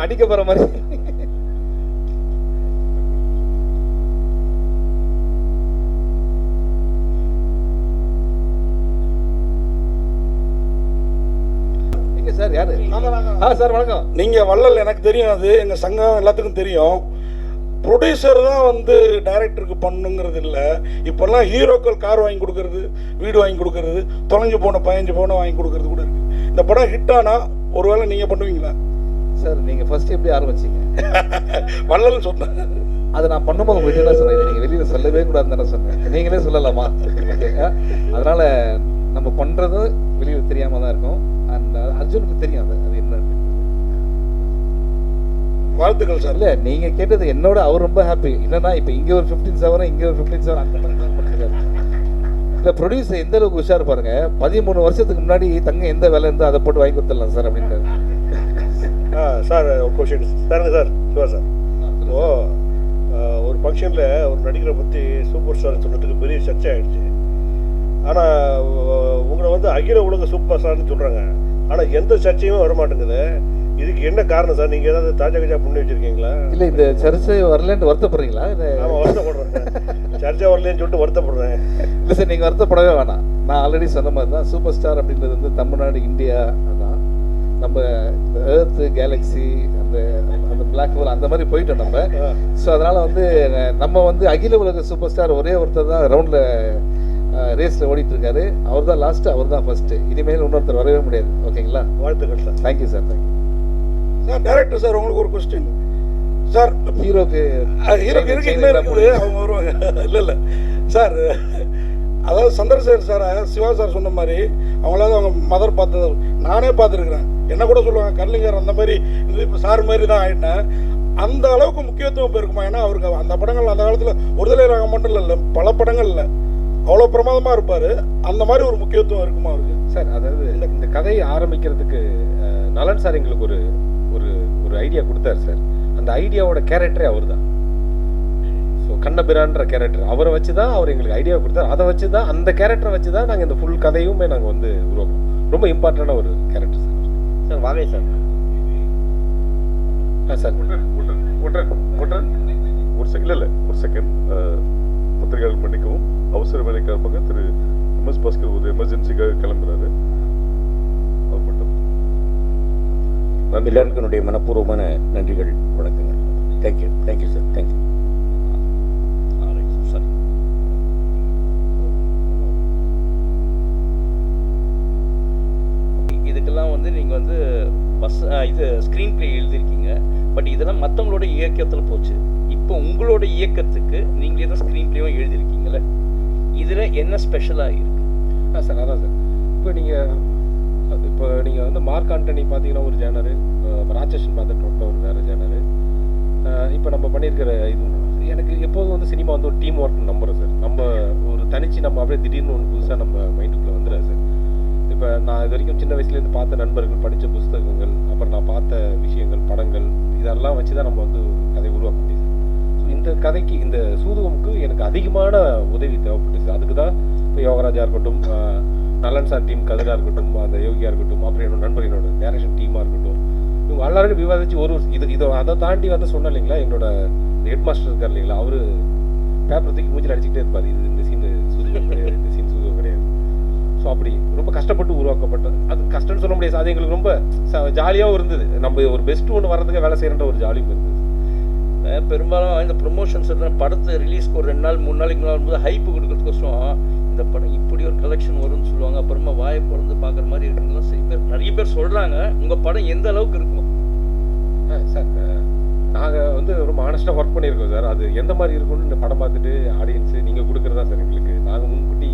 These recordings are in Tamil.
அடிக்க போற மாதிரி. சார் யாரு? சார் வணக்கம். நீங்க வள்ளல் எனக்கு தெரியும், அது எங்க சங்கம் எல்லாத்துக்கும் தெரியும். ப்ரொடியூசர் தான் வந்து டைரக்டருக்கு பண்ணுங்கிறது இல்லை. இப்போல்லாம் ஹீரோக்கள் கார் வாங்கி கொடுக்கறது, வீடு வாங்கி கொடுக்கறது, தொலைஞ்சு போன 15 பவுனை வாங்கி கொடுக்கறது கூட இருக்கு. இந்த படம் ஹிட் ஆனா ஒருவேளை நீங்க பண்ணுவீங்களா சார்? நீங்க ஃபர்ஸ்ட் எப்படி ஆரம்பிச்சீங்க? வள்ளல் சொன்னேன். அதை நான் பண்ணும்போது உங்கள்கிட்ட தான் சொன்னேன், நீங்கள் வெளியில் சொல்லவே கூடாதுன்னு தானே சொன்னேன். நீங்களே சொல்லலாமா? அதனால நம்ம பண்ணுறது வெளியில் தெரியாமல் தான் இருக்கும். அண்ட் அர்ஜுனுக்கு தெரியும் அது என்ன. வாழ்த்துக்கள் சார். இல்லை நீங்கள் கேட்டது என்னோட அவர் ரொம்ப ஹாப்பி. என்னன்னா இப்போ இங்கே ஒரு 15,000 இங்கே ஒரு 15,000 அந்த மாதிரி தான் பண்ணிருக்காரு. இல்லை ப்ரொடியூசர் எந்த அளவுக்கு உஷார் பாருங்க. 13 வருஷத்துக்கு முன்னாடி தங்க எந்த வேலை இருந்தால் அதை போட்டு வாங்கி கொடுத்துடலாம் சார் அப்படின்றாரு. சார் ஒரு கொஸ்டின் சாருங்க சார். சிவா சார், ஓ ஒரு ஃபங்க்ஷனில் ஒரு நடிகரை பற்றி சூப்பர் ஸ்டார் சொன்னதுக்கு பெரிய சர்ச்சை ஆகிடுச்சு. ஆனால் உங்களை வந்து அகில உலக சூப்பர் ஸ்டார்னு சொல்கிறாங்க. ஆனால் எந்த சர்ச்சையும் வர மாட்டேங்குது. இதுக்கு என்ன காரணம் சார்? நீங்கள் ஏதாவது தாஜா கஜா பண்ணி வச்சுருக்கீங்களா? இல்லை இந்த சர்ச்சை வரலன்னு வருத்தப்படுறீங்களா? ஆமாம், வருத்தப்படுறேன். சர்ச்சை வரலன்னு சொல்லிட்டு வருத்தப்படுறேன். இல்லை சார், நீங்கள் வருத்தப்படவே வேணாம். நான் ஆல்ரெடி சொன்ன மாதிரி தான் சூப்பர் ஸ்டார் அப்படின்றது வந்து தமிழ்நாடு, இந்தியா தான். நம்ம எர்த், கேலக்ஸி, அந்த அந்த பிளாக் ஹோல் அந்த மாதிரி போயிட்டோம் நம்ம. ஸோ அதனால் வந்து நம்ம வந்து அகில உலக சூப்பர் ஸ்டார் ஒரே ஒருத்தர் தான் ரவுண்டில் ரேஸில் ஓடிட்டு இருக்காரு. அவர் தான் லாஸ்ட்டு, அவர் தான் ஃபர்ஸ்ட்டு. இனிமேல் இன்னொருத்தர் வரவே முடியாது. ஓகேங்களா? வாழ்த்துக்கள் sir. Thank you sir. Thank you sir. Director sir, உங்களுக்கு ஒரு கொஸ்டின் சார். ஹீரோக்கு இருக்கு, இன்னும் இருக்குது, அவங்க வருவாங்க. இல்லை சார், அதாவது சந்திரசேகர் சார், சிவா சார் சொன்ன மாதிரி அவங்களாவது அவங்க மதர் பார்த்தது நானே பார்த்துருக்குறேன். என்ன கூட சொல்லுவாங்க கர்லிங்கர் அந்த மாதிரி, இது இப்போ சார் மாதிரி தான் ஆகிட்டேன். அந்த அளவுக்கு முக்கியத்துவம் இப்போ இருக்குமா? ஏன்னா அவருக்கு அந்த படங்கள் அந்த காலத்தில் ஒருதலை ராகம் மட்டும் இல்லை, பல படங்கள் இல்லை, அவ்வளோ பிரமாதமாக இருப்பார். அந்த மாதிரி ஒரு முக்கியத்துவம் இருக்குமா அவருக்கு? சார், அதாவது இந்த கதையை ஆரம்பிக்கிறதுக்கு நலன் சார் எங்களுக்கு ஒரு ஒரு ஒரு ஐடியா கொடுத்தாரு சார். அந்த ஐடியாவோட கேரக்டரே அவர் தான். ஸோ கண்ணபிரான்ற கேரக்டர் அவரை வச்சு தான் அவர் எங்களுக்கு ஐடியா கொடுத்தாரு. அதை வச்சு தான், அந்த கேரக்டரை வச்சு தான் நாங்கள் இந்த ஃபுல் கதையுமே நாங்கள் வந்து உருவாக்கணும். ரொம்ப இம்பார்ட்டண்டான ஒரு கேரக்டர் சார். சார் வாகை சார். சார் ஒரு செகண்ட் இல்லை, ஒரு செகண்ட் பத்திரிகையாளர் மன்னிக்கவும். அவசர வேலைக்காரமாக திரு எம்எஸ் பாஸ்கர் ஒரு எமர்ஜென்சிக்காக கிளம்புறாரு. அவர் மட்டும் எல்லாருக்கும் என்னுடைய மனப்பூர்வமான நன்றிகள், வணக்கங்கள். Thank you. Thank you sir. Thank you. Sir, இதுக்கெல்லாம் வந்து நீங்கள் வந்து இது ஸ்க்ரீன் பிளே எழுதியிருக்கீங்க. பட் இதெல்லாம் மற்றவங்களோட இயக்கத்தில் போச்சு. இப்போ உங்களோட இயக்கத்துக்கு நீங்களே தான் ஸ்க்ரீன் பிளேவும் எழுதியிருக்கீங்களே, இதில் என்ன ஸ்பெஷலாக இருக்குது? சார் அதான் சார், இப்போ நீங்கள் வந்து மார்க் ஆண்டனி பார்த்தீங்கன்னா ஒரு ஜேனரு, ராட்சசன் பார்த்துட்டு ஒரு வேறு ஜேனரு. இப்போ நம்ம பண்ணியிருக்கிற இது எனக்கு எப்போதும் வந்து சினிமா வந்து ஒரு டீம் ஒர்க் நம்புகிறேன் சார். நம்ம ஒரு தனிச்சு நம்ம அப்படியே திடீர்னு ஒன்று புதுசாக நம்ம மைண்டுக்குள்ளே வந்துடுறேன் சார். இப்போ நான் இது வரைக்கும் சின்ன வயசுலேருந்து பார்த்த நண்பர்கள், படித்த புஸ்தகங்கள், அப்புறம் நான் பார்த்த விஷயங்கள், படங்கள், இதெல்லாம் வச்சு தான் நம்ம வந்து கதை உருவாக்க முடியுது. ஸோ இந்த கதைக்கு, இந்த சூதுவமுக்கு எனக்கு அதிகமான உதவி தேவைப்பட்டுச்சு. அதுக்கு தான் இப்போ யோகராஜா இருக்கட்டும், நலன் சார் டீம் கதிராக இருக்கட்டும், அந்த யோகியா இருக்கட்டும், அப்புறம் என்னோட நண்பர், என்னோட டேரக்ஷன் டீமாக இருக்கட்டும், இவங்க எல்லாரும் விவாதிச்சு ஒரு இது அதை தாண்டி வந்து சொன்னேன் இல்லைங்களா, எங்களோட ஹெட் மாஸ்டர் இருக்கார் இல்லைங்களா, அவர் பேப்பர் தூக்கி மூஞ்சில் அடிச்சுக்கிட்டே இருப்பார். இது இந்த சீன் சூதுவம் கிடையாது, இந்த சீன் சூதுவம் கிடையாது. ஸோ அப்படி ரொம்ப கஷ்டப்பட்டு உருவாக்கப்பட்டது. அது கஷ்டம்னு சொல்ல முடியாது, அது எங்களுக்கு ரொம்ப ஜாலியாகவும் இருந்தது. நம்ம ஒரு பெஸ்ட் ஒன்று வர்றதுக்கு வேலை செய்யற ஒரு ஜாலியும் இருந்தது. பெரும்பாலும் இந்த ப்ரொமோஷன்ஸ் படத்தை ரிலீஸ்க்கு ஒரு 2 நாள் 3 நாளைக்கு முன்னாடி ஹைப்பு கொடுக்கறதுக்கோசரம் இந்த படம் இப்படி ஒரு கலெக்ஷன் வரும்னு சொல்லுவாங்க. அப்புறமா வாயை பிறந்து பார்க்குற மாதிரி இருக்குங்கலாம் சில பேர், நிறைய பேர் சொல்கிறாங்க. உங்கள் படம் எந்த அளவுக்கு இருக்கும்? சார், நாங்கள் வந்து ரொம்ப ஆனஸ்ட்டாக ஒர்க் பண்ணியிருக்கோம் சார். அது எந்த மாதிரி இருக்கும்னு இந்த படம் பார்த்துட்டு ஆடியன்ஸு நீங்கள் கொடுக்குறதா சார் எங்களுக்கு. நாங்கள் முன்கூட்டி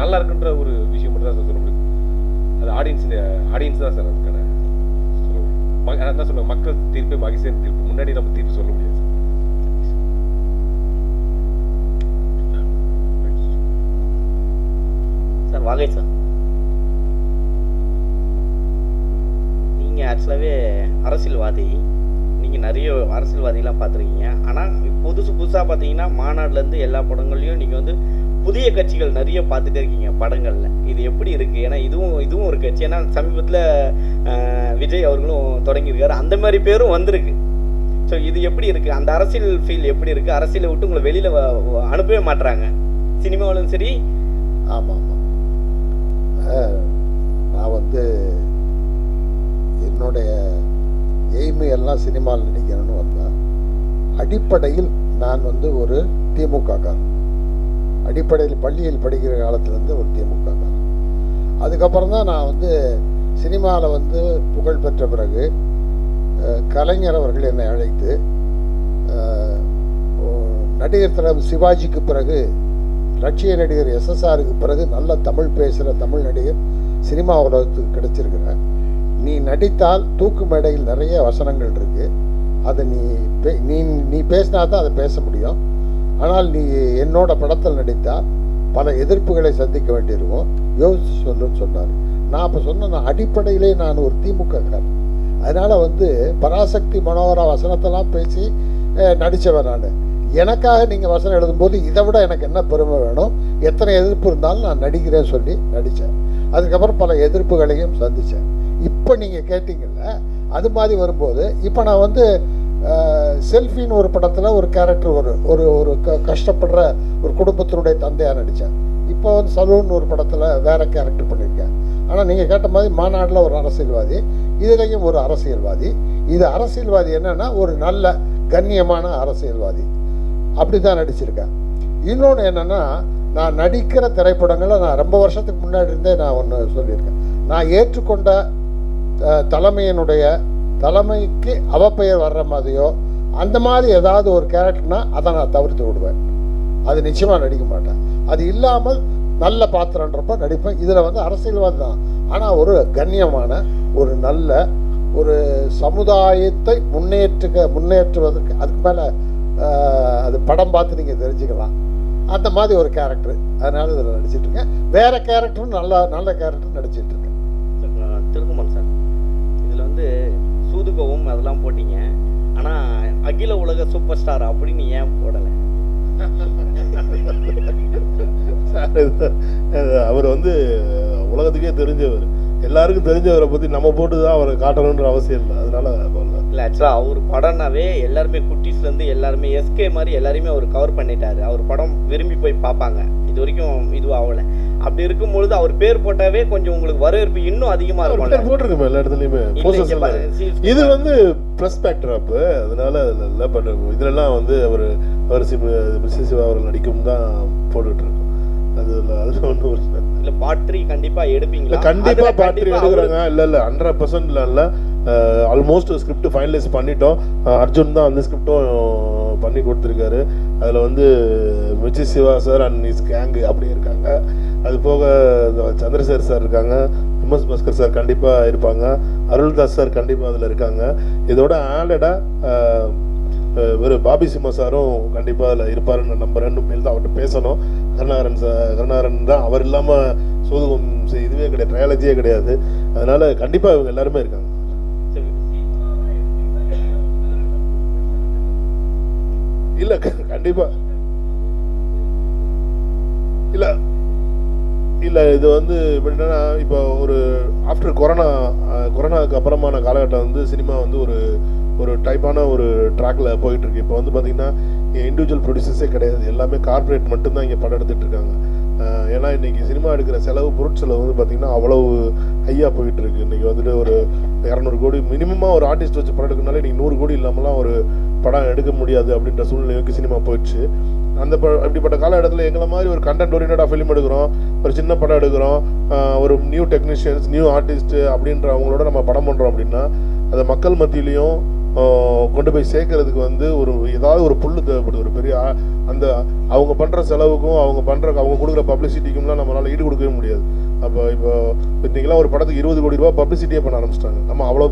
நல்லா இருக்குன்ற ஒரு விஷயம் மட்டும் தான் சார் சொல்ல முடியும். அது ஆடியன்ஸ் தான் சார் அதுக்கான என்ன சொல்லுவாங்க, மக்கள் தீர்ப்பு மகிழ்ச்சியான தீர்ப்பு. முன்னாடி நம்ம தீர்ப்பு சொல்ல முடியாது சார். வாகை சார், நீங்கள் ஆக்சுவலாகவே அரசியல்வாதி. நீங்கள் நிறைய அரசியல்வாதிகளாம் பார்த்துருக்கீங்க. ஆனால் புதுசாக பார்த்தீங்கன்னா மாநாடுலேருந்து எல்லா படங்கள்லையும் நீங்கள் வந்து புதிய கட்சிகள் நிறைய பார்த்துட்டே இருக்கீங்க படங்களில், இது எப்படி இருக்குது? ஏன்னா இதுவும் ஒரு கட்சி. ஏன்னா சமீபத்தில் விஜய் அவர்களும் தொடங்கியிருக்காரு, அந்த மாதிரி பேரும் வந்திருக்கு. ஸோ இது எப்படி இருக்குது? அந்த அரசியல் ஃபீல் எப்படி இருக்குது? அரசியலை விட்டு உங்களை வெளியில் அனுப்பவே மாட்டுறாங்க, சினிமாவிலும் சரி. ஆமாம் நான் வந்து என்னுடைய எய்மு எல்லாம் சினிமாவில் நடிக்கணும்னு வந்தேன். அடிப்படையில் நான் வந்து ஒரு திமுககாரன். அடிப்படையில் பள்ளியில் படிக்கிற காலத்துலேருந்து ஒரு திமுககாரன். அதுக்கப்புறம் தான் நான் வந்து சினிமாவில் வந்து புகழ் பெற்ற பிறகு கலைஞர் அவர்கள் என்னை அழைத்து நடிகர் தலைவர் சிவாஜிக்கு பிறகு லட்சிய நடிகர் SSRக்கு பிறகு நல்ல தமிழ் பேசுகிற தமிழ் நடிகர் சினிமா உலகத்துக்கு கிடைச்சிருக்கிற, நீ நடித்தால் தூக்கு மேடையில் நிறைய வசனங்கள் இருக்குது, அதை நீ பேசினா தான் அதை பேச முடியும். ஆனால் நீ என்னோட படத்தில் நடித்தால் பல எதிர்ப்புகளை சந்திக்க வேண்டியிருக்கும், யோசிச்சு சொல்லுன்னு சொன்னார். நான் அப்போ சொன்னேன், அடிப்படையிலே நான் ஒரு திமுககாரன். அதனால் வந்து பராசக்தி மனோகரா வசனத்தெல்லாம் பேசி நடித்தவன் நான். எனக்காக நீங்கள் வசனம் எழுதும்போது இதை விட எனக்கு என்ன பெருமை வேணும்? எத்தனை எதிர்ப்பு இருந்தாலும் நான் நடிக்கிறேன்னு சொல்லி நடித்தேன். அதுக்கப்புறம் பல எதிர்ப்புகளையும் சந்தித்தேன். இப்போ நீங்கள் கேட்டீங்கல்ல, அது மாதிரி வரும்போது இப்போ நான் வந்து செல்ஃபின்னு ஒரு படத்தில் ஒரு கேரக்டர் ஒரு ஒரு கஷ்டப்படுற ஒரு குடும்பத்தினுடைய தந்தையாக நடித்தேன். இப்போ வந்து சலூன் ஒரு படத்தில் வேறு கேரக்டர் பண்ணியிருக்கேன். ஆனால் நீங்கள் கேட்ட மாதிரி மாநாட்டில் ஒரு அரசியல்வாதி, இதுலேயும் ஒரு அரசியல்வாதி. இது அரசியல்வாதி என்னென்னா ஒரு நல்ல கண்ணியமான அரசியல்வாதி, அப்படி தான் நடிச்சிருக்கேன். இன்னொன்று என்னென்னா, நான் நடிக்கிற திரைப்படங்களை நான் ரொம்ப வருஷத்துக்கு முன்னாடி இருந்தே நான் ஒன்று சொல்லியிருக்கேன். நான் ஏற்றுக்கொண்ட தலைமைக்கு அவப்பெயர் வர்ற மாதிரியோ அந்த மாதிரி ஏதாவது ஒரு கேரக்டர்னா அதை நான் தவிர்த்து விடுவேன். அது நிச்சயமாக நடிக்க மாட்டேன். அது இல்லாமல் நல்ல பாத்திரன்றப்ப நடிப்பேன். இதில் வந்து அரசியல்வாதி தான், ஆனால் ஒரு கண்ணியமான ஒரு நல்ல ஒரு சமுதாயத்தை முன்னேற்றுவதற்கு அதுக்கு மேலே அது படம் பார்த்து நீங்கள் தெரிஞ்சுக்கலாம். அந்த மாதிரி ஒரு கேரக்டர், அதனால் இதில் நடிச்சிட்ருக்கேன். வேறு கேரக்டரும் நல்ல கேரக்டர் நடிச்சிட்ருக்கேன். திருக்குமன் சார், இதில் வந்து சூதுகவும் அதெல்லாம் போட்டிங்க, ஆனால் அகில உலக சூப்பர் ஸ்டார் அப்படின்னு ஏன் போடலை? அவர் வந்து உலகத்துக்கே தெரிஞ்சவர், எல்லாருக்கும் தெரிஞ்சவரை பற்றி நம்ம போட்டு தான் அவரை காட்டணுன்ற அவசியம் இல்லை. அதனால இல்லை, ஆக்சுவலாக அவர் படம்னாவே எல்லாருமே குட்டீஸ்லேருந்து எல்லாருமே எஸ்கே மாதிரி எல்லாருமே அவர் கவர் பண்ணிட்டாரு. அவர் படம் விரும்பி போய் பார்ப்பாங்க. இது வரைக்கும் இதுவும் ஆகலை. அப்படி இருக்கும்பொழுது அவர் பேர் போட்டாவே கொஞ்சம் உங்களுக்கு வரவேற்பு இன்னும் அதிகமாக இருக்கும். போட்டிருக்கோம் எல்லா இடத்துலையுமே. இது வந்து ப்ளஸ் ஃபேக்டர் அப்போ, அதனால இல்லை. பட் இதுலலாம் வந்து அவர் சிவா அவர்கள் நடிக்கும் தான் போட்டுட்ருக்கோம். அது ஒன்றும் இல்லை. பார்ட் 3 கண்டிப்பாக எடுப்பீங்களா? கண்டிப்பாக பார்ட் 3 எடுக்கிறாங்க. இல்லை 100% இல்லை. ஆல்மோஸ்ட் ஸ்கிரிப்ட் ஃபைனலைஸ் பண்ணிட்டோம். அர்ஜுன் தான் வந்து ஸ்கிரிப்டும் பண்ணி கொடுத்துருக்காரு. அதில் வந்து Vijay Siva sir and his gang அப்படி இருக்காங்க. அது போக சந்திரசேகர் சார் இருக்காங்க, MS பாஸ்கர் சார் கண்டிப்பாக இருப்பாங்க, அருள்தாஸ் சார் கண்டிப்பாக அதில் இருக்காங்க. இதோட ஆடடாக வெறும் பாபி சிம்மா சாரும் கண்டிப்பாக அதில் இருப்பாருன்னு நம்புறேன். மேல் தான் அவர்கிட்ட பேசணும். கருணாகரன் தான், அவர் இல்லாமல் சோதுகம் இதுவே கிடையாது, ட்ரையாலஜியே கிடையாது. அதனால கண்டிப்பாக இவங்க எல்லாருமே இருக்காங்க. இல்லை கண்டிப்பாக இல்லை. இது வந்து எப்படின்னா, இப்போ ஒரு ஆஃப்டர் கொரோனாவுக்கு அப்புறமான காலகட்டம் வந்து சினிமா வந்து ஒரு டைப்பான ஒரு ட்ராக்ல போயிட்டுருக்கு. இப்போ வந்து பார்த்திங்கன்னா இண்டிவிஜுவல் ப்ரொடியூசர்ஸே கிடையாது, எல்லாமே கார்பரேட் மட்டும்தான் இங்கே படம் எடுத்துகிட்டு இருக்காங்க. ஏன்னா இன்றைக்கி சினிமா எடுக்கிற செலவு, பொருட்செலவு வந்து பார்த்திங்கன்னா அவ்வளவு ஹையாக போயிட்டுருக்கு. இன்றைக்கி வந்துட்டு ஒரு 200 கோடி மினிமமாக ஒரு ஆர்டிஸ்ட் வச்சு படம் எடுக்கனால இன்றைக்கி 100 கோடி இல்லாமலாம் ஒரு படம் எடுக்க முடியாது அப்படின்ற சூழ்நிலைக்கு சினிமா போயிடுச்சு. அப்படிப்பட்ட காலகட்டத்தில் எங்களை மாதிரி ஒரு கண்டென்ட் ஓரியன்டாக ஃபிலிம் எடுக்கிறோம், ஒரு சின்ன படம் எடுக்கிறோம், ஒரு நியூ டெக்னீஷியன்ஸ், நியூ ஆர்டிஸ்ட்டு அப்படின்ற அவங்களோட நம்ம படம் பண்ணுறோம் அப்படின்னா அதை மக்கள் மத்தியிலையும் கொண்டு போய் சேர்க்கறதுக்கு வந்து ஏதாவது ஒரு புல்லு தேவைப்படுது. ஒரு பெரிய அந்த அவங்க பண்ணுற செலவுக்கும் அவங்க கொடுக்குற பப்ளிசிட்டிக்கும்லாம் நம்மளால் ஈடு கொடுக்கவே முடியாது. அப்போ இப்போ இன்றைக்கெல்லாம் ஒரு படத்துக்கு 20 கோடி ரூபா பப்ளிசிட்டியே பண்ண ஆரம்பிச்சிட்டாங்க. நம்ம அவ்வளோ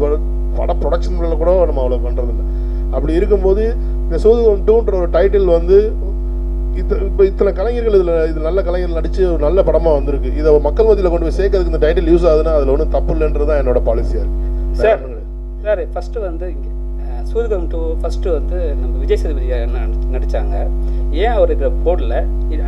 பட ப்ரொடக்ஷனில் கூட நம்ம அவ்வளோ பண்ணுறதில்ல. அப்படி இருக்கும்போது இந்த சோதுகம் 2ன்ற ஒரு டைட்டில் வந்து இப்போ இத்தனை கலைஞர்கள் இதில் நல்ல கலைஞர்கள் நடித்து ஒரு நல்ல படமாக வந்திருக்கு. இதை மக்கள் மத்தியில் கொண்டு போய் சேர்க்கறதுக்கு இந்த டைட்டில் யூஸ் ஆகுதுன்னா அதில் ஒன்றும் தப்பு இல்லைன்றது தான் என்னோட பாலிசியாக இருக்குது. சார் ஃபஸ்ட்டு வந்து இங்கே சூதுகம் 2 ஃபஸ்ட்டு வந்து நம்ம விஜய் சேதுபதி நடித்தாங்க. ஏன் அவர் இதில் போடல?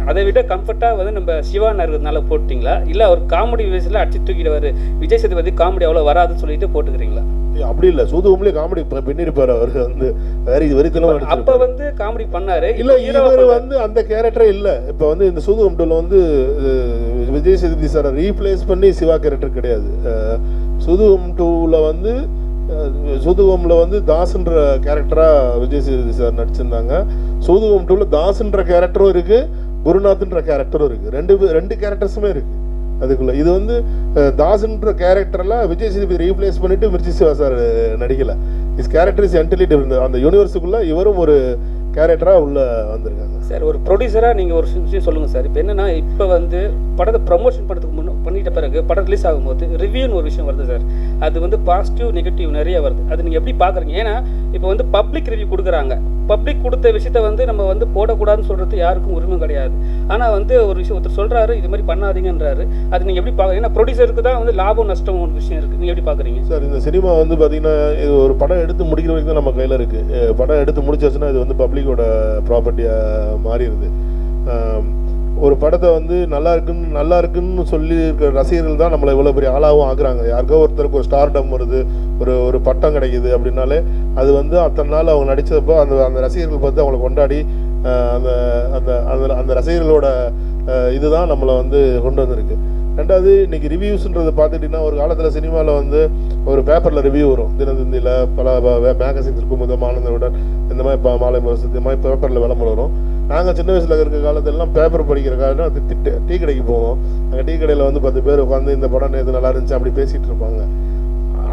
அதை விட கம்ஃபர்ட்டாக வந்து நம்ம சிவா இருக்கிறதுனால போட்டிங்களா, இல்லை அவர் காமெடி வேஸில் அடிச்சு தூக்கிடுவார், விஜய் சேதுபதி காமெடி அவ்வளோ வராதுன்னு சொல்லிட்டு போட்டுக்கிறீங்களா? அப்படி இல்லை, சூதுகம்லேயே காமெடி பண்ணியிருப்பார் அவர் வந்து வேற இது வரைக்கும். அப்போ வந்து காமெடி பண்ணாரு. இல்லை இவர் வந்து அந்த கேரக்டரே இல்லை. இப்போ வந்து இந்த சூதுகம் 2ல வந்து விஜய் சேதுபதி சாரை ரீப்ளேஸ் பண்ணி சிவா கேரக்டர் கிடையாது. சூதுகம் 2ல வந்து சூதுகம்ல வந்து தாஸ்ன்ற கேரக்டராக விஜய் சேதுபதி சார் நடிச்சிருந்தாங்க. சூதுகம் 2ல தாஸ்ன்ற கேரக்டரும் இருக்குது, குருநாத்ன்ற கேரக்டரும் இருக்குது. ரெண்டு கேரக்டர்ஸுமே இருக்குது அதுக்குள்ள. இது வந்து தாஸ்ன்ற கேரக்டரில் விஜய் சேதுபதி ரீப்ளேஸ் பண்ணிட்டு மிர்ச்சி சிவா சார் நடிக்கலை. Is character is entirely different. அந்த யூனிவர்ஸுக்குள்ளே இவரும் ஒரு கேரக்டராக உள்ளே வந்திருக்காங்க. சார் ஒரு ப்ரொடியூசராக நீங்கள் ஒரு விஷயம் சொல்லுங்கள் சார். இப்போ என்னென்னா, இப்போ வந்து படத்தை ப்ரமோஷன் பண்ணுறதுக்கு பண்ணிட்ட பிறகு படம் ரிலீஸ் ஆகும்போது ரிவ்யூன்னு ஒரு விஷயம் வருது சார். அது வந்து பாசிட்டிவ் நெகட்டிவ் நிறைய வருது. அது நீங்கள் எப்படி பார்க்குறீங்க? ஏன்னா இப்போ வந்து பப்ளிக் ரிவ்யூ கொடுக்குறாங்க. பப்ளிக் கொடுத்த விஷயத்த வந்து நம்ம வந்து போடக்கூடாதுன்னு சொல்கிறது யாருக்கும் உரிமை கிடையாது. ஆனால் வந்து ஒரு விஷயம் ஒருத்தர் சொல்கிறாரு, இது மாதிரி பண்ணாதீங்கன்றாரு. அது நீங்கள் எப்படி பார்க்குறீங்க? ஏன்னா ப்ரொடியூசருக்கு தான் வந்து லாபம் நஷ்டம் ஒரு விஷயம் இருக்குது. நீங்கள் எப்படி பார்க்குறீங்க சார்? இந்த சினிமா வந்து பார்த்தீங்கன்னா, இது ஒரு படம் எடுத்து முடிக்கிற வரைக்கும் தான் நம்ம கையில் இருக்குது. படம் எடுத்து முடிச்சாச்சுன்னா இது வந்து பப்ளிக்கோட ப்ராப்பர்ட்டியாக மாறிடுது. ஒரு படத்தை வந்து நல்லா இருக்குன்னு சொல்லி இருக்கிற ரசிகர்கள் தான் நம்மளை இவ்வளோ பெரிய ஆளாகவும் ஆக்குறாங்க. யாருக்கோ ஒருத்தருக்கு ஒரு ஸ்டார்டம் வருது, ஒரு பட்டம் கிடைக்குது அப்படின்னாலே அது வந்து அத்தனை நாள் அவங்க நடித்தப்போ அந்த ரசிகர்கள் பார்த்து அவங்களை கொண்டாடி அந்த அந்த அந்த அந்த ரசிகர்களோட இதுதான் நம்மளை வந்து கொண்டு வந்திருக்கு. ரெண்டாவது, இன்னைக்கு ரிவ்யூஸ்ன்றது பார்த்துட்டிங்கன்னா, ஒரு காலத்தில் சினிமாவில் வந்து ஒரு பேப்பரில் ரிவ்யூ வரும். தினத்தந்தியில் பல மேகசின்ஸ் இருக்கும், ஆனந்தவுடன் இந்த மாதிரி மாலை முரசு இந்த மாதிரி பேப்பரில் விளம்பரம் வரும். நாங்கள் சின்ன வயசில் இருக்கிற காலத்திலலாம் பேப்பர் படிக்கிற காலம் அது டீ கடைக்கு போவோம். அங்கே டீ கடையில் வந்து 10 பேர் உட்காந்து இந்த படம் நேற்று நல்லா இருந்துச்சு அப்படி பேசிகிட்டு இருப்பாங்க.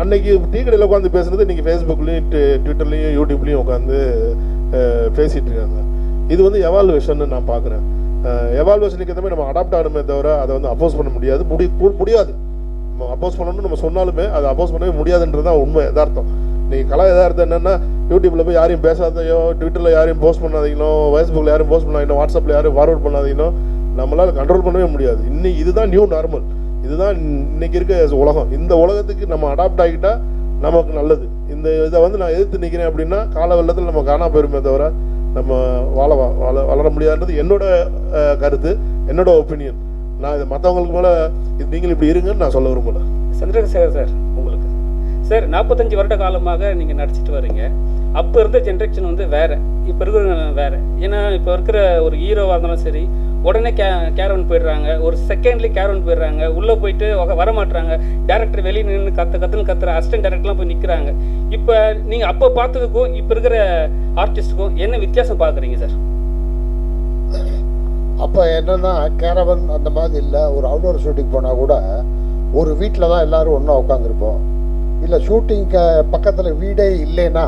அன்னைக்கு டீ கடையில் உட்காந்து பேசுகிறது இன்றைக்கி ஃபேஸ்புக்லேயும் ட்விட்டர்லேயும் யூடியூப்லேயும் உட்காந்து பேசிகிட்டு இருக்காங்க. இது வந்து எவால்வேஷன்னு நான் பார்க்குறேன். எவால்வேஷனுக்கு ஏற்ற மாதிரி நம்ம அடாப்ட் ஆகணுமே தவிர அதை வந்து அப்போஸ் பண்ண முடியாது. முடியாது. நம்ம அப்போஸ் பண்ணணும்னு நம்ம சொன்னாலுமே அதை அப்போஸ் பண்ணவே முடியாதுன்றது தான் உண்மை, யதார்த்தம். நீங்கள் கலா யதார்த்தம் என்னென்னா, யூடியூப்பில் போய் யாரையும் பேசாதையோ, ட்விட்டரில் யாரையும் போஸ்ட் பண்ணாதீங்களோ, ஃபேஸ்புக்கில் யாரையும் போஸ்ட் பண்ணாதீங்களோ, வாட்ஸ்அப்பில் யாரையும் ஃபார்வர்ட் பண்ணாதீங்களோ, நம்மளால் கண்ட்ரோல் பண்ணவே முடியாது. இதுதான் நியூ நார்மல். இதுதான் இன்னைக்கு இருக்க உலகம். இந்த உலகத்துக்கு நம்ம அடாப்ட் ஆகிட்டால் நமக்கு நல்லது. இந்த இதை வந்து நான் எதிர்த்து நிற்கிறேன் அப்படின்னா கால வெள்ளத்தில் நம்ம காணா போயிருமே தவிர நம்ம வளர முடியாதுன்றது என்னோட கருத்து, என்னோட ஒப்பீனியன். நான் இதை மற்றவங்களுக்கு மேலே இது நீங்கள் இப்படி இருங்கன்னு நான் சொல்ல விரும்பல. சந்திரசேகர் சார், உங்களுக்கு சார் 45 வருட காலமாக நீங்கள் நடிச்சிட்டு வரீங்க. அப்போ இருந்த ஜென்ரேஷன் வந்து வேறு, இப்போ இருக்கிற வேறு. ஏன்னா இப்போ இருக்கிற ஒரு ஹீரோவாக இருந்தாலும் சரி, உடனே கேரவன் போயிடுறாங்க, ஒரு செகண்ட்லேயே கேரவன் போயிடுறாங்க, உள்ளே போயிட்டு வரமாட்டுறாங்க. டேரக்டர் வெளியே நின்று கத்துற அசிஸ்டன்ட் டேரக்டர்லாம் போய் நிற்கிறாங்க. இப்போ நீங்கள் அப்போ பார்த்ததுக்கும் இப்போ இருக்கிற ஆர்டிஸ்ட்டுக்கும் என்ன வித்தியாசம் பார்க்குறீங்க சார்? அப்போ என்னென்னா, கேரவன் அந்த மாதிரி இல்லை. ஒரு அவுட்டோர் ஷூட்டிங் போனால் கூட ஒரு வீட்டில் தான் எல்லோரும் ஒன்றா உட்காந்துருப்போம். இல்லை ஷூட்டிங்க்கு பக்கத்தில் வீடே இல்லைன்னா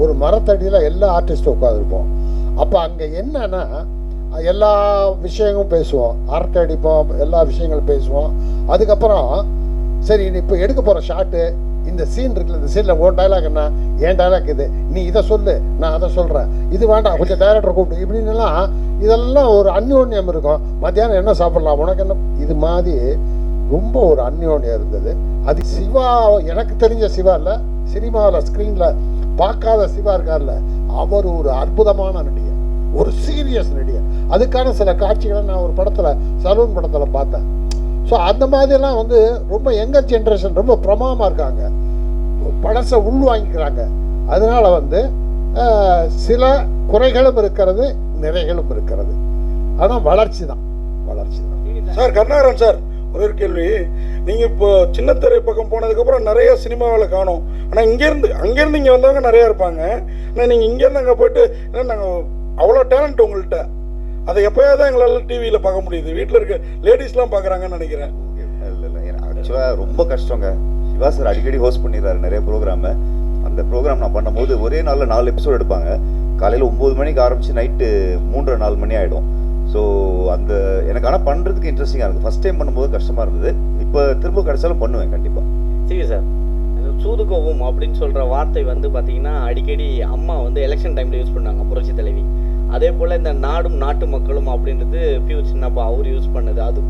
ஒரு மரத்தடியில் எல்லா ஆர்டிஸ்ட்டும் உட்காந்துருப்போம். அப்போ அங்கே என்னன்னா எல்லா விஷயங்களும் பேசுவோம், அரட்டை அடிப்போம், எல்லா விஷயங்களும் பேசுவோம். அதுக்கப்புறம் சரி இப்போ எடுக்க போகிற ஷாட்டு, இந்த சீன் இருக்குல்ல, இந்த சீனில் உன் டைலாக் என்ன, என் டைலாக் இது, நீ இதை சொல்லு, நான் அதை சொல்கிறேன், இது வேண்டாம், கொஞ்சம் டைரக்டரை கூப்பிட்டு இப்படின்னுலாம் இதெல்லாம் ஒரு அந்யோன்யம் இருக்கும். மத்தியானம் என்ன சாப்பிட்லாம், உனக்கு என்ன, இது மாதிரி ரொம்ப ஒரு அந்யோன்யம் இருந்தது. அது சிவா, எனக்கு தெரிஞ்ச சிவா இல்லை, சினிமாவில் ஸ்க்ரீனில் பார்க்காத சிவா இருக்கார்ல, அவர் ஒரு அற்புதமான நடிகர், ஒரு சீரியஸ் நடிகர். அதுக்கான சில காட்சிகளை நான் ஒரு படத்தில், சலூன் படத்தில் பார்த்தேன். ஸோ அந்த மாதிரிலாம் வந்து ரொம்ப யங்கர் ஜென்ரேஷன் ரொம்ப பிரமாதமாக இருக்காங்க, பழசை உள்வாங்கிக்கிறாங்க. அதனால வந்து சில குறைகளும் இருக்கிறது, நிறைகளும் இருக்கிறது. ஆனால் வளர்ச்சி தான். சார் கருணாகரன் சார், ஒரு கேள்வி. நீங்கள் இப்போ சின்னத்திரை பக்கம் போனதுக்கப்புறம் நிறைய சினிமாவில் காணும். ஆனால் அங்கேருந்து இங்கே வந்தவங்க நிறையா இருப்பாங்க. ஆனால் நீங்கள் இங்கேருந்து அங்கே போயிட்டு, ஏன்னா நாங்கள் அவ்வளோ டேலண்ட் உங்கள்கிட்ட, அதை எப்போயாவது தான் எங்களால் டிவியில் பார்க்க முடியுது. வீட்டில் இருக்க லேடிஸ்லாம் பார்க்குறாங்கன்னு நினைக்கிறேன். இல்லை ஆக்சுவலாக ரொம்ப கஷ்டங்க. சிவா சார் அடிக்கடி ஹோஸ்ட் பண்ணிடுறாரு நிறைய ப்ரோக்ராமு. அந்த ப்ரோக்ராம் நான் பண்ணும்போது ஒரே நாளில் 4 எபிசோட் எடுப்பாங்க. காலையில் 9 மணிக்கு ஆரம்பித்து நைட்டு 3-4 மணி ஆகிடும். ஸோ அந்த எனக்கு ஆனால் பண்ணுறதுக்கு இன்ட்ரெஸ்டிங்காக இருக்குது. ஃபஸ்ட் டைம் பண்ணும்போது கஷ்டமாக இருந்தது. இப்போ திரும்ப கிடைச்சாலும் பண்ணுவேன் கண்டிப்பாக. சரி சார், சூதுகவும் அப்படின்னு சொல்கிற வார்த்தை வந்து பார்த்திங்கன்னா அடிக்கடி அம்மா வந்து எலெக்ஷன் டைமில் யூஸ் பண்ணாங்க, புரட்சி தலைவி. அதே போல் இந்த நாடும் நாட்டு மக்களும் அப்படின்றது பியூ சின்னப்பா அவர் யூஸ் பண்ணது. அது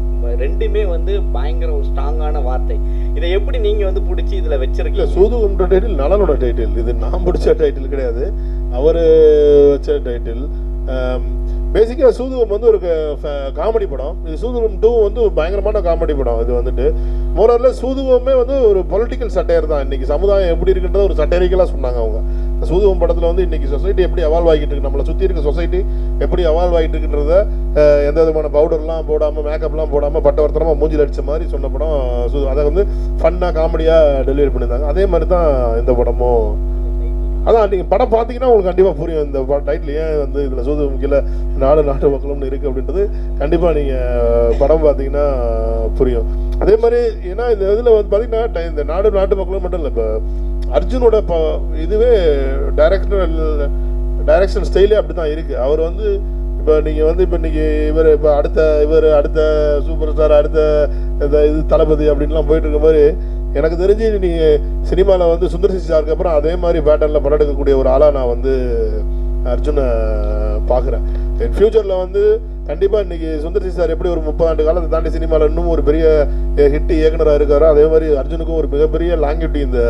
ரெண்டுமே வந்து பயங்கர ஒரு ஸ்ட்ராங்கான வார்த்தை. இதை எப்படி நீங்கள் வந்து பிடிச்சி இதில் இல்லை, வச்சிருக்கீங்க? சூதுகம்ன்ற டைட்டில் நலனோட டைட்டில், இது நான் பிடிச்ச டைட்டில் கிடையாது, அவர் வச்ச டைட்டில். பேசிக்காக சூதுகம் வந்து ஒரு காமெடி படம். இது சூதுகம் 2 வந்து ஒரு பயங்கரமான காமெடி படம். இது வந்துட்டு மோரல்ல சூதுகமே வந்து ஒரு பொலிட்டிக்கல் சட்டையர் தான். இன்னைக்கு சமுதாயம் எப்படி இருக்குன்றத ஒரு சட்டைரிக்கலாக சொன்னாங்க அவங்க. சூதுகம் படத்தில் வந்து இன்னைக்கு சொசைட்டி எப்படி அவால்வ் ஆகிட்டு இருக்கு, நம்மளை சுற்றி இருக்க சொசைட்டி எப்படி அவால்வ் ஆகிட்டு இருக்குன்றத எந்த விதமான பவுடர்லாம் போடாமல் மேக்கப்லாம் போடாமல் பட்டவர்த்தனமாக மூஞ்சில் அடித்த மாதிரி சொன்ன படம் சூது. அதை வந்து ஃபன்னாக காமெடியாக டெலிவரி பண்ணியிருந்தாங்க. அதே மாதிரி தான் இந்த படமும். அதான் நீங்கள் படம் பார்த்தீங்கன்னா உங்களுக்கு கண்டிப்பாக புரியும் இந்த டைட்டில் ஏன் வந்து இதில் சூதுகம் கீழே நாடு நாட்டு மக்களும்னு இருக்குது அப்படின்றது கண்டிப்பாக நீங்கள் படம் பார்த்தீங்கன்னா புரியும். அதே மாதிரி ஏன்னா இந்த இதில் வந்து பார்த்தீங்கன்னா இந்த நாடு நாட்டு மக்களும் மட்டும் இல்லை, இப்போ அர்ஜுனோட இதுவே டைரக்ஷன் ஸ்டைலே அப்படி தான் இருக்குது. அவர் வந்து இப்போ நீங்கள் வந்து இப்போ இன்றைக்கி இவர் அடுத்த சூப்பர் ஸ்டார், அடுத்த இந்த இது தளபதி அப்படின்லாம் போயிட்டு இருக்க மாதிரி எனக்கு தெரிஞ்சு நீங்கள் சினிமாவில் வந்து சுந்தர் சி சாருக்கு அப்புறம் அதே மாதிரி பேட்டர்னில் படம் எடுக்கக்கூடிய ஒரு ஆளாக நான் வந்து அர்ஜுனை பார்க்குறேன். ஃப்யூச்சரில் வந்து கண்டிப்பாக இன்றைக்கி சுந்தர் சி சார் எப்படி ஒரு 30 ஆண்டு காலத்தை தாண்டி சினிமாவில் இன்னும் ஒரு பெரிய ஹிட் இயக்குனராக இருக்காரோ அதே மாதிரி அர்ஜுனுக்கும் ஒரு மிகப்பெரிய லாங்கிவிட்டி இந்த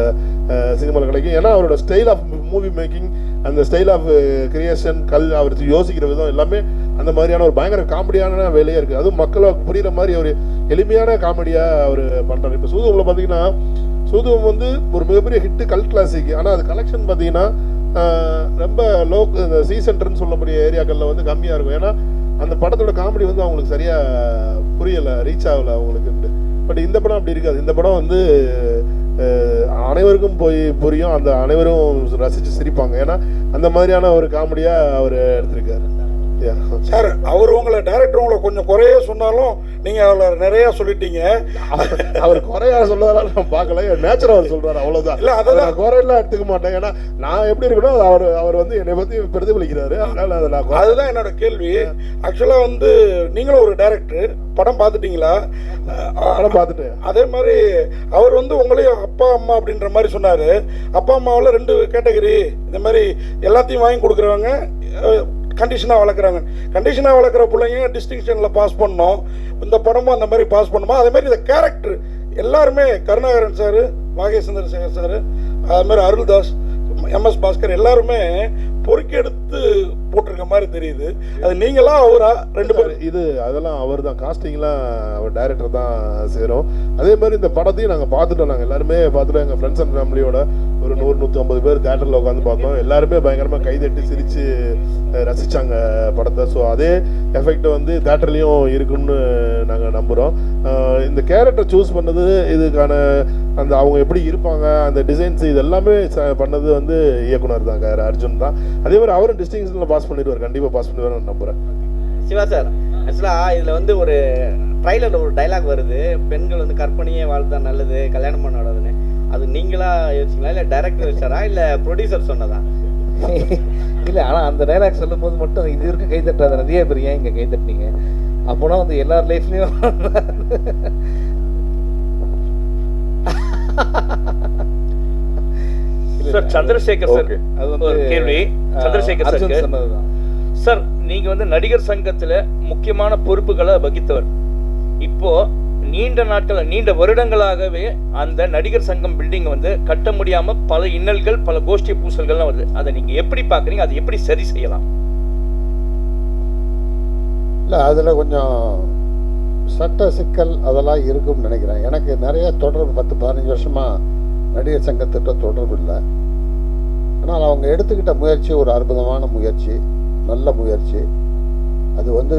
சினிமாவில் கிடைக்கும். ஏன்னா அவரோட ஸ்டைல் ஆஃப் மூவி மேக்கிங், அந்த ஸ்டைல் ஆஃப் கிரியேஷன், அவர் யோசிக்கிற விதம் எல்லாமே அந்த மாதிரியான ஒரு பயங்கர காமெடியான வேலையாக இருக்குது. அதுவும் மக்களுக்கு புரிகிற மாதிரி ஒரு எளிமையான காமெடியாக அவர் பண்ணுறாரு. இப்போ சூதுகமில் பார்த்தீங்கன்னா சூதுகம் வந்து ஒரு மிகப்பெரிய ஹிட்டு கல்ட் கிளாசிக். ஆனால் அது கலெக்ஷன் பார்த்தீங்கன்னா ரொம்ப இந்த சி சென்டர்னு சொல்லக்கூடிய ஏரியாக்களில் வந்து கம்மியாக இருக்கும். ஏன்னா அந்த படத்தோட காமெடி வந்து அவங்களுக்கு சரியாக புரியலை, ரீச் ஆகலை அவங்களுக்கு. பட் இந்த படம் அப்படி இருக்காது. இந்த படம் வந்து அனைவருக்கும் போய் புரியும், அந்த அனைவரும் ரசித்து சிரிப்பாங்க. ஏன்னா அந்த மாதிரியான ஒரு காமெடியாக அவர் எடுத்திருக்காரு. சார், அவர் உங்களை டைரக்டர் உங்களை கொஞ்சம் குறைய சொன்னாலும் நீங்கள் அதில் நிறையா சொல்லிட்டீங்க. அவர் குறையா சொல்றதால நான் பார்க்கல, நேச்சுரல் அவர் சொல்றாரு, அவ்வளோதான். இல்லை அதான் குறையெல்லாம் எடுத்துக்க மாட்டேன். ஏன்னா நான் எப்படி இருக்கணும் அவர் வந்து என்னை பற்றி பிரதிபலிக்கிறாரு. அதனால அதை நான் அதுதான் என்னோட கேள்வி. ஆக்சுவலாக வந்து நீங்களும் ஒரு டைரக்டர், படம் பார்த்துட்டீங்களா? படம் பார்த்துட்டேன். அதே மாதிரி அவர் வந்து உங்களையும் அப்பா அம்மா அப்படின்ற மாதிரி சொன்னார். அப்பா அம்மாவில் 2 கேட்டகரி. இந்த மாதிரி எல்லாத்தையும் வாங்கி கொடுக்குறவங்க, கண்டிஷனாக வளர்க்குறாங்க. கண்டிஷனாக வளர்க்குற பிள்ளைங்க டிஸ்டிங்ஷனில் பாஸ் பண்ணோம். இந்த படமும் அந்த மாதிரி பாஸ் பண்ணுமா? அதே மாதிரி இந்த கேரக்டர் எல்லாருமே, கருணாகரன் சார், வாகேஷ் சந்திரசேகர் சார், அது மாதிரி அருள்தாஸ், MS பாஸ்கர் எல்லாருமே பொறுக்கி எடுத்து போட்டிருக்க மாதிரி தெரியுது. அது நீங்களா அவரா? 2 பேர் இது அதெல்லாம் அவர் தான், காஸ்டிங்லாம் அவர் டைரக்டர் தான் சேரும். அதே மாதிரி இந்த படத்தையும் நாங்கள் பார்த்துட்டோம். நாங்கள் எல்லாருமே பார்த்துட்டோம். எங்கள் ஃப்ரெண்ட்ஸ் அண்ட் ஃபேமிலியோட ஒரு 100-150 பேர் தேட்டரில் உட்காந்து பார்த்தோம். எல்லாருமே பயங்கரமாக கைதட்டி சிரித்து ரசித்தாங்க படத்தை. ஸோ அதே எஃபெக்ட் வந்து தேட்டர்லேயும் இருக்குன்னு நாங்கள் நம்புகிறோம். இந்த கேரக்டர் சூஸ் பண்ணது, இதுக்கான அந்த அவங்க எப்படி இருப்பாங்க, அந்த டிசைன்ஸ், இது எல்லாமே பண்ணது வந்து இயக்குனர் தாங்க, அர்ஜுன் தான். அதே மாதிரி அவரும் டிஸ்டிங்ஷனில் பாஸ் பண்ணிடுவார், கண்டிப்பாக பாஸ் பண்ணிடுவார் நான் நம்புகிறேன். சிவா சார், ஆக்சுவலாக இதில் வந்து ஒரு ட்ரைலரில் ஒரு டைலாக் வருது, பெண்கள் வந்து கற்பனையே வாழ்ந்தா நல்லது, கல்யாணம் பண்ணாதுன்னு. அது நீங்களா யோசிச்சிங்களா, இல்லை டைரக்டர் வச்சாரா, இல்லை ப்ரொடியூசர் சொன்னதா? இல்லை, ஆனால் அந்த டைலாக் சொல்லும் போது மட்டும் இது வரைக்கும் கை தட்டாத நிறைய பேர் ஏன் இங்கே கை தட்டினீங்க? அப்போனா வந்து எல்லார் லைஃப்லையும் சார் சந்திரசேகர் சார், அது வந்து ஒரு கேள்வி சந்திரசேகர் சார் சொன்னதுதான். சார், நீங்க வந்து நடிகர் சங்கத்துல முக்கியமான பொறுப்புகளை வகித்தவர். இப்போ நீண்ட நாட்கள், நீண்ட வருடங்களாகவே அந்த நடிகர் சங்கம் பில்டிங் வந்து கட்ட முடியாம பல இன்னல்கள், பல கோஷ்டி பூசல்கள்லாம் வருது. அதை நீங்க எப்படி பாக்குறீங்க? அதை எப்படி சரி செய்யலாம்? இல்லை, அதில் கொஞ்சம் சட்ட சிக்கல் அதெல்லாம் இருக்கும்னு நினைக்கிறேன். எனக்கு நிறைய தொடர்பு 10-15 வருஷமாக நடிகர் சங்கத்திட்ட தொடர்பு இல்லை. ஆனால் அவங்க எடுத்துக்கிட்ட முயற்சி ஒரு அற்புதமான முயற்சி, நல்ல முயற்சி. அது வந்து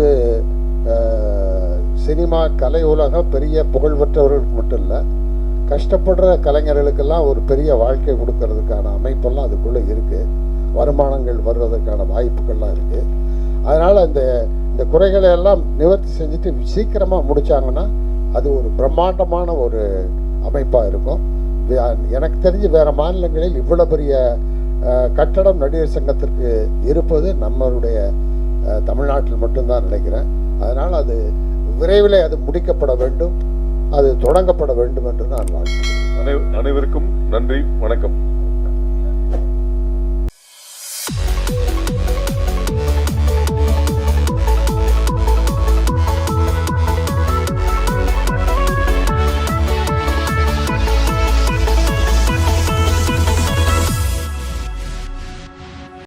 சினிமா கலை உலகம் பெரிய புகழ்பெற்றவர்களுக்கு மட்டும் இல்லை, கஷ்டப்படுற கலைஞர்களுக்கெல்லாம் ஒரு பெரிய வாழ்க்கை கொடுக்கறதுக்கான அமைப்பெல்லாம் அதுக்குள்ளே இருக்குது. வருமானங்கள் வர்றதுக்கான வாய்ப்புகள்லாம் இருக்குது. அதனால் இந்த குறைகளை எல்லாம் நிவர்த்தி செஞ்சுட்டு சீக்கிரமாக முடித்தாங்கன்னா அது ஒரு பிரம்மாண்டமான ஒரு அமைப்பாக இருக்கும். எனக்கு தெரிஞ்சு வேறு மாநிலங்களில் இவ்வளோ பெரிய கட்டடம் நடிகர் சங்கத்திற்கு இருப்பது நம்மளுடைய தமிழ்நாட்டில் மட்டும்தான் நினைக்கிறேன். அதனால் அது விரைவில் அது முடிக்கப்பட வேண்டும், அது தொடங்கப்பட வேண்டும் என்று நான் வாழ்க்கிறேன். அனைவருக்கும் நன்றி, வணக்கம்.